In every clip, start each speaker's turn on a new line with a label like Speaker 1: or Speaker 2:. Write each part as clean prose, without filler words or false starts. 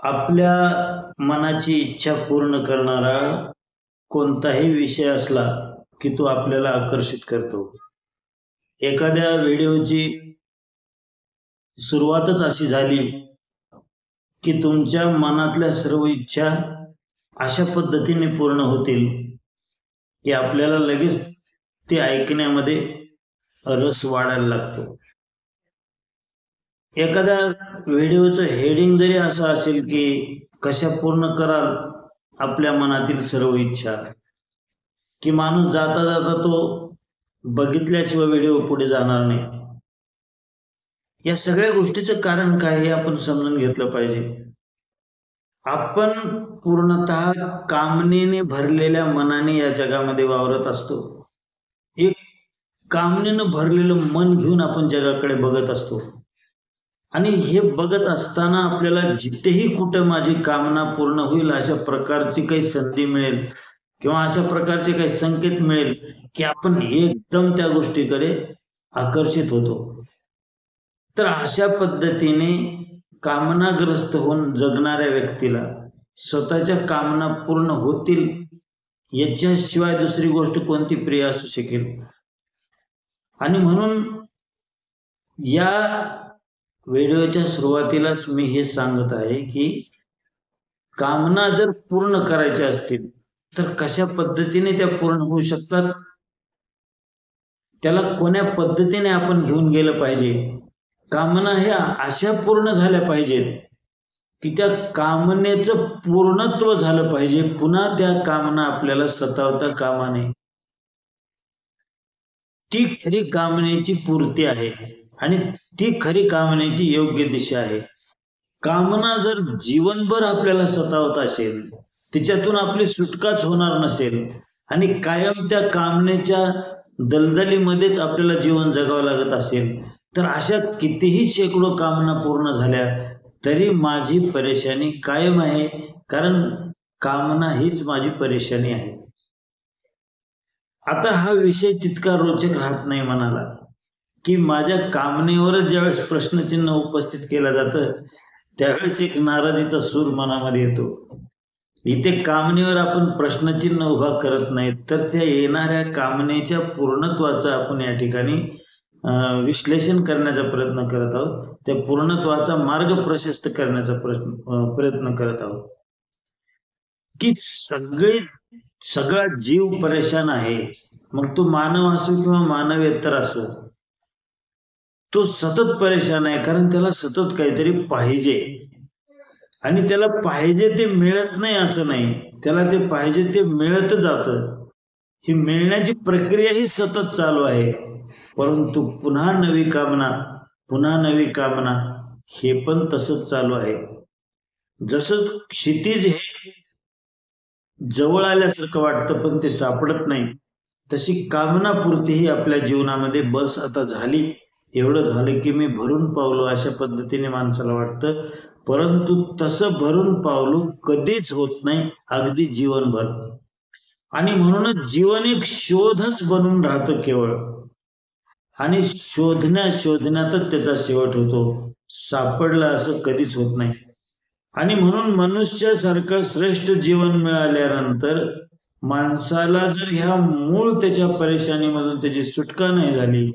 Speaker 1: आपल्या मनाची इच्छा पूर्ण करणारा कोणताही विषय असला की तो आपल्याला आकर्षित करतो. एखाद्या व्हिडिओची सुरुवातच अशी झाली की तुमच्या मनातल्या सर्व इच्छा अशा पद्धतीने पूर्ण होतील की आपल्याला लगेच ते ऐकण्यामध्ये रस वाढायला लागतो. एखाद्या व्हिडिओचं हेडिंग जरी असं असेल की कशा पूर्ण कराल आपल्या मनातील सर्व इच्छा, की माणूस जाता जाता तो बघितल्याशिवाय व्हिडिओ पुढे जाणार नाही. या सगळ्या गोष्टीचं कारण काय हे आपण समजून घेतलं पाहिजे. आपण पूर्णतः कामनेने भरलेल्या मनाने या जगामध्ये वावरत असतो. एक कामनेनं भरलेलं मन घेऊन आपण जगाकडे बघत असतो आणि हे बघत असताना आपल्याला जिथेही कुठं माझी कामना पूर्ण होईल अशा प्रकारची काही संधी मिळेल किंवा अशा प्रकारचे काही संकेत मिळेल की आपण एकदम त्या गोष्टीकडे आकर्षित होतो. तर अशा पद्धतीने कामनाग्रस्त होऊन जगणाऱ्या व्यक्तीला स्वतःच्या कामना पूर्ण होतील याच्याशिवाय दुसरी गोष्ट कोणती प्रिय असू शकेल. आणि म्हणून या व्हिडिओच्या सुरुवातीलाच मी हे सांगत आहे की कामना जर पूर्ण करायच्या असतील तर कशा पद्धतीने त्या पूर्ण होऊ शकतात, त्याला कोण्या पद्धतीने आपण घेऊन गेलं पाहिजे. कामना ह्या अशा पूर्ण झाल्या पाहिजेत की त्या कामनेचं पूर्णत्व झालं पाहिजे. पुन्हा त्या कामना आपल्याला सतावता कामा नये. ती खरी कामनेची पूर्ती आहे आणि ती खरी कामनेची योग्य दिशा आहे. कामना जर जीवनभर आपल्याला सतावत असेल, तिच्यातून आपली सुटकाच होणार नसेल आणि कायम त्या कामनेच्या दलदलीमध्येच आपल्याला जीवन जगावं लागत असेल, तर अशा कितीही शेकडो कामना पूर्ण झाल्या तरी माझी परेशानी कायम आहे, कारण कामना हीच माझी परेशानी आहे. आता हा विषय तितका रोचक राहत नाही मनाला की माझ्या कामनेवरच ज्यावेळेस प्रश्नचिन्ह उपस्थित केलं जातं त्यावेळेस एक नाराजीचा सूर मनामध्ये येतो. इथे कामनेवर आपण प्रश्नचिन्ह उभा करत नाही, तर त्या येणाऱ्या कामनेच्या पूर्णत्वाचा आपण या ठिकाणी विश्लेषण करण्याचा प्रयत्न करत आहोत. त्या पूर्णत्वाचा मार्ग प्रशस्त करण्याचा प्रयत्न करत आहोत. की सगळा जीव परेशान आहे, मग तो मानव असो किंवा मानवेतर असो, तो सतत परेशान आहे, कारण त्याला सतत काहीतरी पाहिजे आणि त्याला पाहिजे ते मिळत नाही असं नाही, त्याला ते पाहिजे ते मिळत जातं. ही मिळण्याची प्रक्रिया ही सतत चालू आहे, परंतु पुन्हा नवी कामना, पुन्हा नवी कामना, हे पण तसंच चालू आहे. जसं क्षितिज हे जवळ आल्यासारखं वाटतं पण ते सापडत नाही, तशी कामनापूर्ती ही आपल्या जीवनामध्ये बस आता झाली, एवढं झालं की मी भरून पावलो अशा पद्धतीने माणसाला वाटतं. परंतु तसं भरून पावलो कधीच होत नाही, अगदी जीवनभर. आणि म्हणूनच जीवन एक शोधच बनून राहतं केवळ, आणि शोधण्यातच त्याचा शेवट होतो. सापडलं असं कधीच होत नाही. आणि म्हणून मनुष्यासारखं श्रेष्ठ जीवन मिळाल्यानंतर माणसाला जर ह्या मूळ त्याच्या परेशानीमधून त्याची सुटका नाही झाली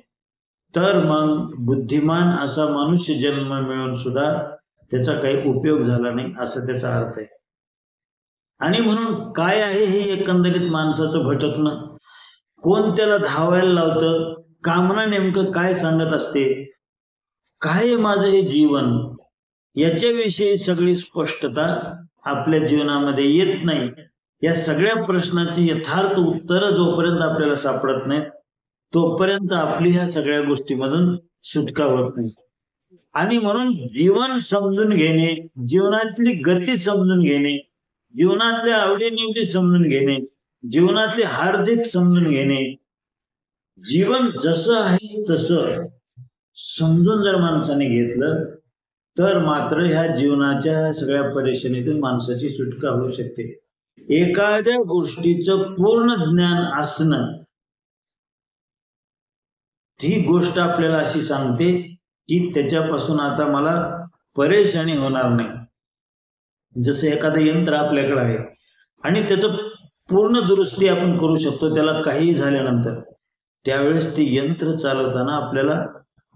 Speaker 1: तर मग बुद्धिमान असा मनुष्य जन्म मिळून सुद्धा त्याचा काही उपयोग झाला नाही असं त्याचा अर्थ आहे. आणि म्हणून काय आहे हे एकंदरीत माणसाचं भटकणं, कोण त्याला धावायला लावतं, कामना नेमकं काय सांगत असते, काय माझं हे जीवन, याच्याविषयी सगळी स्पष्टता आपल्या जीवनामध्ये येत नाही. या सगळ्या प्रश्नाची यथार्थ उत्तर जोपर्यंत आपल्याला सापडत नाही तोपर्यंत आपली ह्या सगळ्या गोष्टीमधून सुटका होत नाही. आणि म्हणून जीवन समजून घेणे, जीवनातली गती समजून घेणे, जीवनातल्या आवडीनिवडी समजून घेणे, जीवनातले हारजीत समजून घेणे, जीवन जसं आहे तसं समजून जर माणसाने घेतलं तर मात्र ह्या जीवनाच्या सगळ्या परेशानीतून माणसाची सुटका होऊ शकते. एखाद्या गोष्टीचं पूर्ण ज्ञान असणं ही गोष्ट आपल्याला अशी सांगते की त्याच्यापासून आता मला परेशानी होणार नाही. जसं एखादं यंत्र आपल्याकडे आहे आणि त्याचं पूर्ण दुरुस्ती आपण करू शकतो त्याला काहीही झाल्यानंतर, त्यावेळेस ते यंत्र चालवताना आपल्याला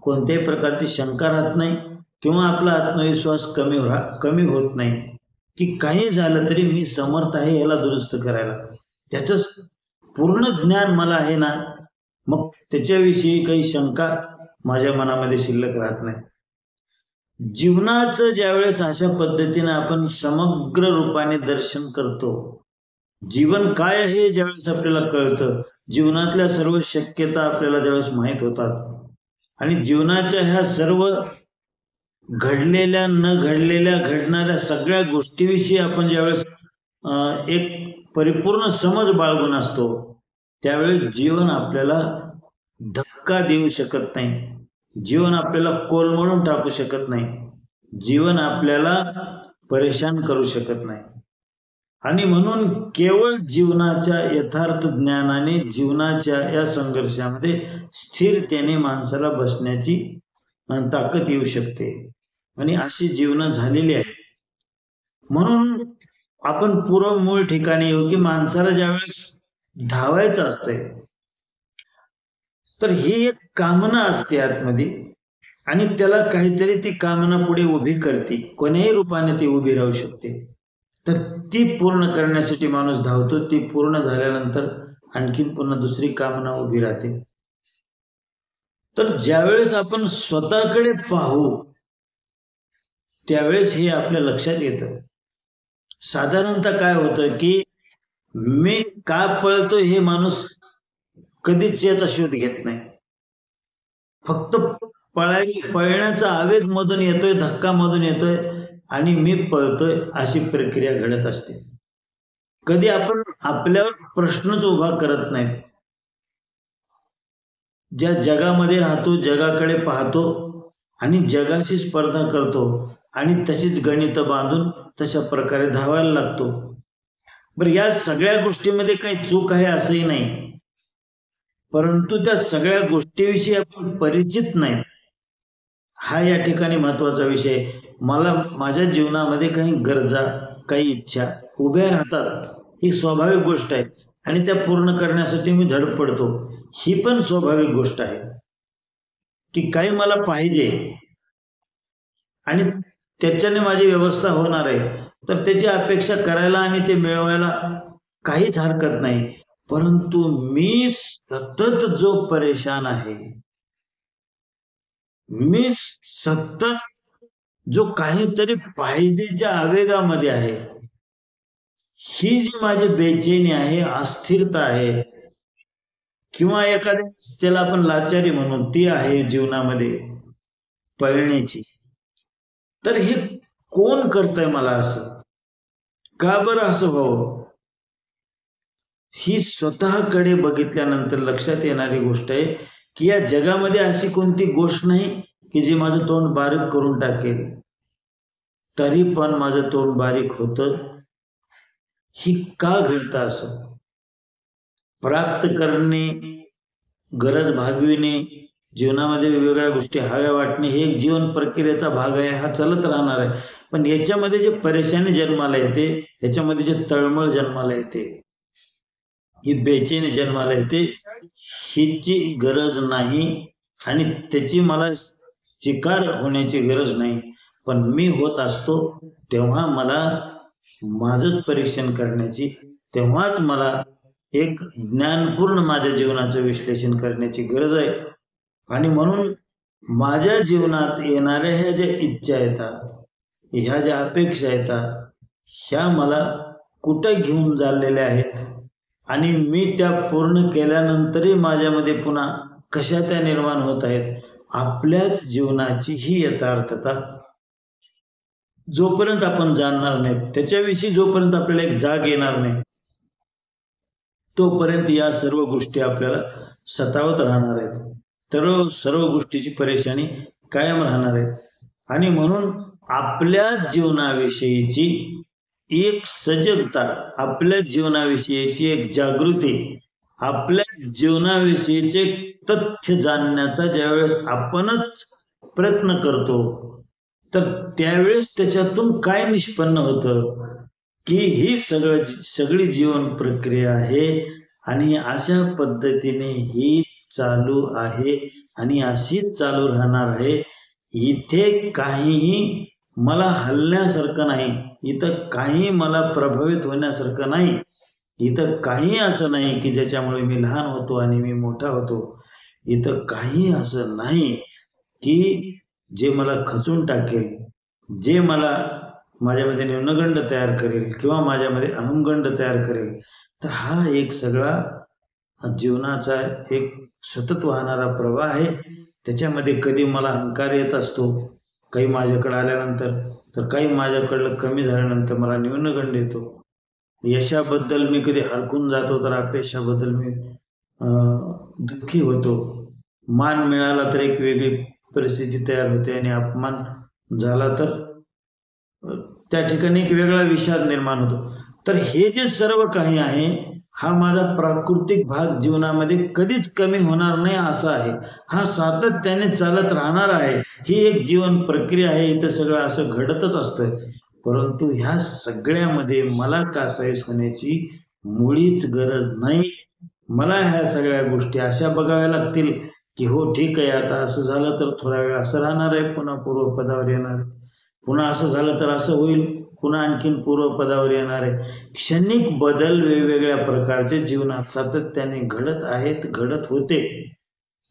Speaker 1: कोणत्याही प्रकारची शंका राहत नाही किंवा आपला आत्मविश्वास कमी होत नाही की काही झालं तरी मी समर्थ आहे याला दुरुस्त करायला. त्याचं पूर्ण ज्ञान मला आहे ना, मग त्याच्याविषयी काही शंका माझ्या मनामध्ये शिल्लक राहत नाही. जीवनाचं ज्यावेळेस अशा पद्धतीने आपण समग्र रूपाने दर्शन करतो, जीवन काय आहे ज्यावेळेस आपल्याला कळतं, जीवनातल्या सर्व शक्यता आपल्याला ज्यावेळेस माहीत होतात आणि जीवनाच्या ह्या सर्व घडलेल्या न घडलेल्या घडणाऱ्या सगळ्या गोष्टीविषयी आपण ज्यावेळेस एक परिपूर्ण समज बाळगून असतो, त्यावेळेस जीवन आपल्याला धक्का देऊ शकत नाही, जीवन आपल्याला कोलमडून टाकू शकत नाही, जीवन आपल्याला परेशान करू शकत नाही. आणि म्हणून केवळ जीवनाच्या यथार्थ ज्ञानाने जीवनाच्या या संघर्षामध्ये स्थिरतेने माणसाला बसण्याची ताकद येऊ शकते आणि अशी जीवन झालेली आहे. म्हणून आपण पूर्व मूळ ठिकाणी येऊ की माणसाला ज्यावेळेस धावायचं असतंय तर ही एक कामना असते आतमध्ये आणि त्याला काहीतरी ती कामना पुढे उभी करते, कोण्याही रूपाने ती उभी राहू शकते. तर ती पूर्ण करण्यासाठी माणूस धावतो, ती पूर्ण झाल्यानंतर आणखीन पुन्हा दुसरी कामना उभी राहते. तर ज्यावेळेस आपण स्वतःकडे पाहू त्यावेळेस हे आपल्या लक्षात येतं. साधारणतः काय होतं की मी का पळतो हे माणूस कधीच याचा शोध घेत नाही, फक्त पळण्याचा आवेग मधून येतोय, धक्का मधून येतोय आणि मी पळतोय अशी प्रक्रिया घडत असते. कधी आपण आपल्यावर प्रश्नच उभा करत नाही. ज्या जगामध्ये राहतो, जगाकडे पाहतो आणि जगाशी स्पर्धा करतो आणि तशीच गणित बांधून तशा प्रकारे धावायला लागतो. बरं, या सगळ्या गोष्टीमध्ये काही चूक आहे असंही नाही, परंतु त्या सगळ्या गोष्टीविषयी आपण परिचित नाही, हा या ठिकाणी महत्वाचा विषय. मला माझ्या जीवनामध्ये काही गरजा, काही इच्छा उभ्या राहतात, ही स्वाभाविक गोष्ट आहे आणि त्या पूर्ण करण्यासाठी मी धडपडतो, ही पण स्वाभाविक गोष्ट आहे. की काही मला पाहिजे आणि त्याच्याने माझी व्यवस्था होणार आहे तर त्याची अपेक्षा करायला आणि ते मिळवायला काहीच हरकत नाही. परंतु मी सतत जो परेशान आहे, मी सतत जो काहीतरी पाहिजेच्या आवेगामध्ये आहे, ही जी माझी बेचैनी आहे, अस्थिरता आहे किंवा एखाद्या त्याला आपण लाचारी म्हणून, ती आहे जीवनामध्ये पळण्याची. तर हे कोण करतंय मला असं, का बरं असं व्हावं, ही स्वतःकडे बघितल्यानंतर लक्षात येणारी गोष्ट आहे की या जगामध्ये अशी कोणती गोष्ट नाही की जी माझं तोंड बारीक करून टाकेल, तरी पण माझं तोंड बारीक होतं. ही का घडतं असं? प्राप्त करणे, गरज भागविणे, जीवनामध्ये वेगवेगळ्या गोष्टी हव्या वाटणे, हे एक जीवन प्रक्रियेचा भाग आहे, हा चालत राहणार आहे. पण याच्यामध्ये जे परेशानी जन्माला येते, याच्यामध्ये जे तळमळ जन्माला येते, ही बेचैनी जन्माला येते, हिची गरज नाही आणि त्याची मला शिकार होण्याची गरज नाही. पण मी होत असतो तेव्हा मला माझंच परीक्षण करण्याची, तेव्हाच मला एक ज्ञानपूर्ण माझ्या जीवनाचं विश्लेषण करण्याची गरज आहे. आणि म्हणून माझ्या जीवनात येणाऱ्या ह्या ज्या इच्छा येतात, ह्या ज्या अपेक्षा येतात, ह्या मला कुठं घेऊन चाललेल्या आहेत आणि मी त्या पूर्ण केल्यानंतरही माझ्यामध्ये पुन्हा कशा त्या निर्माण होत आहेत, आपल्याच जीवनाची ही यथार्थता जोपर्यंत आपण जाणणार नाही, त्याच्याविषयी जोपर्यंत आपल्याला एक जाग येणार नाही, तोपर्यंत या सर्व गोष्टी आपल्याला सतावत राहणार आहेत, तर सर्व गोष्टीची परेशानी कायम राहणार आहे. आणि म्हणून आपल्या जीवनाविषयीची एक सजगता, आपल्या जीवनाविषयीची एक जागृती, आपल्या जीवनाविषयीचे तथ्य जाणण्याचा ज्यावेळेस आपणच प्रयत्न करतो, तर त्यावेळेस त्याच्यातून काय निष्पन्न होतं की ही सगळी जीवन प्रक्रिया आहे आणि अशा पद्धतीने ही चालू आहे आणि अशीच चालू राहणार आहे. इथे काहीही मला हलण्यासारखं नाही, इथं काही मला प्रभावित होण्यासारखं नाही, इथं काही असं नाही की ज्याच्यामुळे मी लहान होतो आणि मी मोठा होतो. इथं काही असं नाही की जे मला खचून टाकेल, जे मला माझ्यामध्ये न्यूनगंड तयार करेल किंवा माझ्यामध्ये अहमगंड तयार करेल. तर हा एक सगळा जीवनाचा एक सतत वाहणारा प्रवाह आहे. त्याच्यामध्ये कधी मला अहंकार येत असतो, काही माझ्याकडे आल्यानंतर, तर काही माझ्याकडलं कमी झाल्यानंतर मला न्यूनगंड येतो. यशाबद्दल मी कधी हरकून जातो, तर अपयशाबद्दल मी दुःखी होतो. मान मिळाला तर एक वेगळी परिस्थिती तयार होते आणि अपमान झाला तर त्या ठिकाणी एक वेगळा विषाद निर्माण होतो. तर हे जे सर्व काही आहे, हा माझा प्राकृतिक भाग जीवनामध्ये कधीच कमी होणार नाही असा आहे. हा सातत्याने चालत राहणार आहे. ही एक जीवन प्रक्रिया आहे. इथं सगळं असं घडतच असतं. परंतु ह्या सगळ्यामध्ये मला कासावीस होण्याची मुळीच गरज नाही. मला ह्या सगळ्या गोष्टी अशा बघाव्या लागतील की हो ठीक आहे, आता असं झालं तर थोडा वेळ असं राहणार आहे, पुन्हा पूर्वपदावर येणार आहे. पुन्हा असं झालं तर असं होईल, पुन्हा आणखीन पूर्वपदावर येणार आहे. क्षणिक बदल वेगवेगळ्या प्रकारचे जीवनात सातत्याने घडत आहेत, घडत होते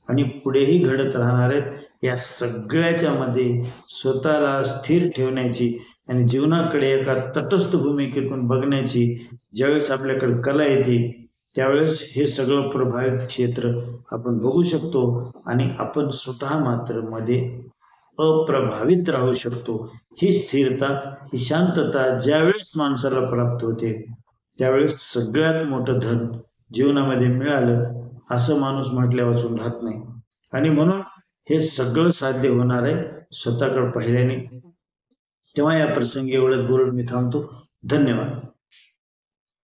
Speaker 1: आणि पुढेही घडत राहणार आहेत. या सगळ्याच्या मध्ये स्वतःला स्थिर ठेवण्याची आणि जीवनाकडे एका तटस्थ भूमिकेतून बघण्याची ज्यावेळेस आपल्याकडे कला येते, त्यावेळेस हे सगळं प्रभावित क्षेत्र आपण बघू शकतो आणि आपण स्वतः मात्र मध्ये अप्रभावित राहू शकतो. ही स्थिरता, ही शांतता ज्यावेळेस माणसाला प्राप्त होते, त्यावेळेस सगळ्यात मोठं धन जीवनामध्ये मिळालं असं माणूस म्हटल्या वाचून राहत नाही. आणि म्हणून हे सगळं साध्य होणार आहे स्वतःकडे पाहिल्याने. तेव्हा या प्रसंगी एवढंच बोलून मी थांबतो. धन्यवाद.